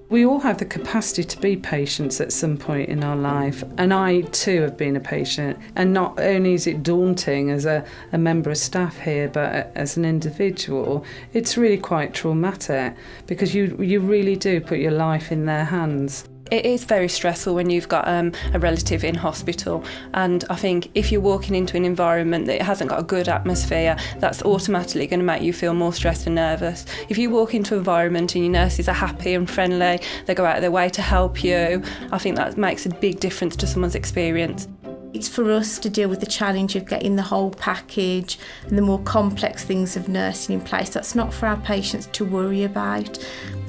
We all have the capacity to be patients at some point in our life, and I too have been a patient, and not only is it daunting as a member of staff here, but as an individual, it's really quite traumatic because you really do put your life in their hands. It is very stressful when you've got a relative in hospital, and I think if you're walking into an environment that hasn't got a good atmosphere, that's automatically going to make you feel more stressed and nervous. If you walk into an environment and your nurses are happy and friendly, they go out of their way to help you, I think that makes a big difference to someone's experience. It's for us to deal with the challenge of getting the whole package and the more complex things of nursing in place. That's not for our patients to worry about.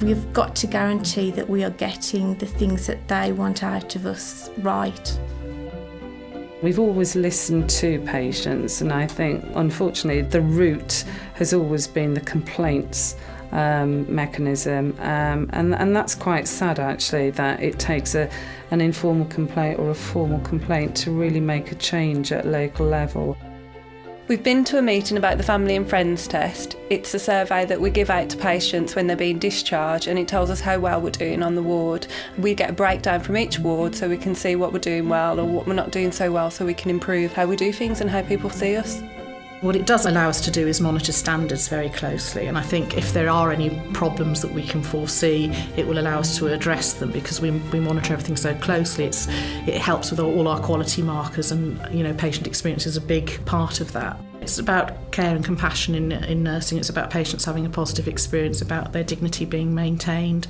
We've got to guarantee that we are getting the things that they want out of us right. We've always listened to patients, and I think, unfortunately, the route has always been the complaints mechanism, and that's quite sad actually, that it takes an informal complaint or a formal complaint to really make a change at local level. We've been to a meeting about the Family and Friends test. It's a survey that we give out to patients when they're being discharged, and it tells us how well we're doing on the ward. We get a breakdown from each ward so we can see what we're doing well or what we're not doing so well, so we can improve how we do things and how people see us. What it does allow us to do is monitor standards very closely, and I think if there are any problems that we can foresee, it will allow us to address them because we monitor everything so closely. It helps with all our quality markers, and patient experience is a big part of that. It's about care and compassion in nursing. It's about patients having a positive experience, about their dignity being maintained,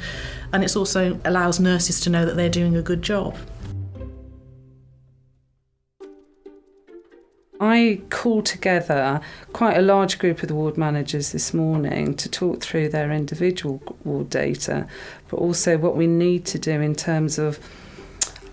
and it also allows nurses to know that they're doing a good job. I called together quite a large group of the ward managers this morning to talk through their individual ward data, but also what we need to do in terms of,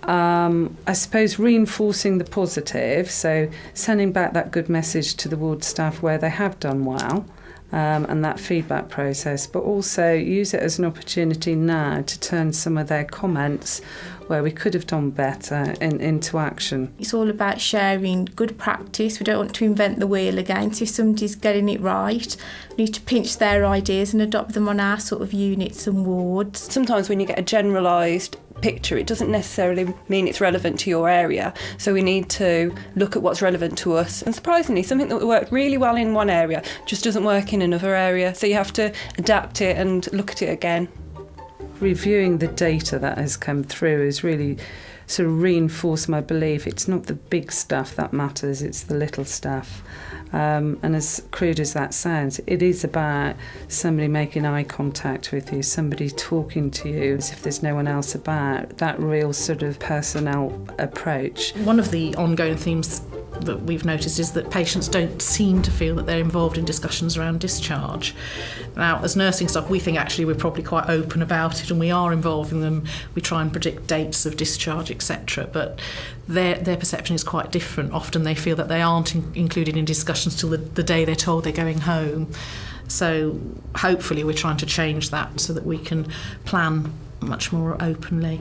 I suppose, reinforcing the positive, so sending back that good message to the ward staff where they have done well, and that feedback process, but also use it as an opportunity now to turn some of their comments where we could have done better into action. It's all about sharing good practice. We don't want to invent the wheel again. So if somebody's getting it right, we need to pinch their ideas and adopt them on our sort of units and wards. Sometimes when you get a generalised picture, it doesn't necessarily mean it's relevant to your area, so we need to look at what's relevant to us. And surprisingly, something that worked really well in one area just doesn't work in another area, so you have to adapt it and look at it again. Reviewing the data that has come through has really sort of reinforced my belief it's not the big stuff that matters, it's the little stuff. And as crude as that sounds, it is about somebody making eye contact with you, somebody talking to you as if there's no one else about, that real sort of personnel approach. One of the ongoing themes that we've noticed is that patients don't seem to feel that they're involved in discussions around discharge. Now, as nursing staff, we think actually we're probably quite open about it and we are involving them. We try and predict dates of discharge, etc. But their perception is quite different. Often they feel that they aren't included in discussions till the day they're told they're going home. So hopefully we're trying to change that so that we can plan much more openly.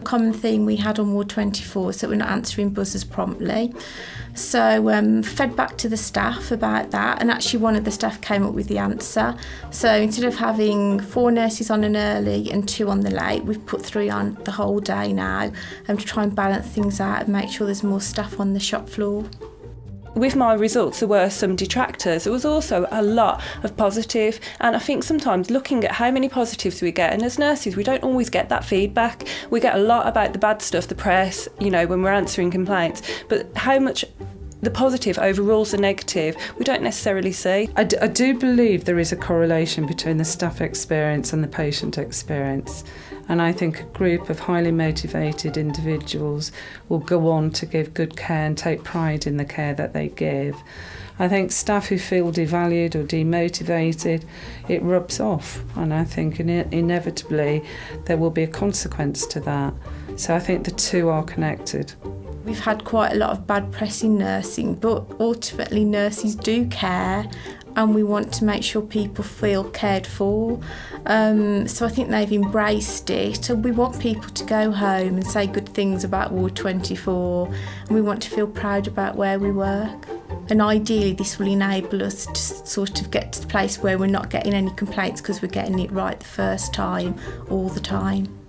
Common theme we had on Ward 24 is that we're not answering buzzers promptly. So fed back to the staff about that, and actually one of the staff came up with the answer. So instead of having 4 nurses on an early and 2 on the late, we've put 3 on the whole day now, to try and balance things out and make sure there's more staff on the shop floor. With my results, there were some detractors. There was also a lot of positive, and I think sometimes looking at how many positives we get, and as nurses we don't always get that feedback. We get a lot about the bad stuff, the press, when we're answering complaints, but how much the positive overrules the negative we don't necessarily see. I do believe there is a correlation between the staff experience and the patient experience. And I think a group of highly motivated individuals will go on to give good care and take pride in the care that they give. I think staff who feel devalued or demotivated, it rubs off. And I think inevitably there will be a consequence to that. So I think the two are connected. We've had quite a lot of bad press in nursing, but ultimately nurses do care and we want to make sure people feel cared for. So I think they've embraced it, and we want people to go home and say good things about Ward 24, and we want to feel proud about where we work. And ideally this will enable us to sort of get to the place where we're not getting any complaints because we're getting it right the first time, all the time.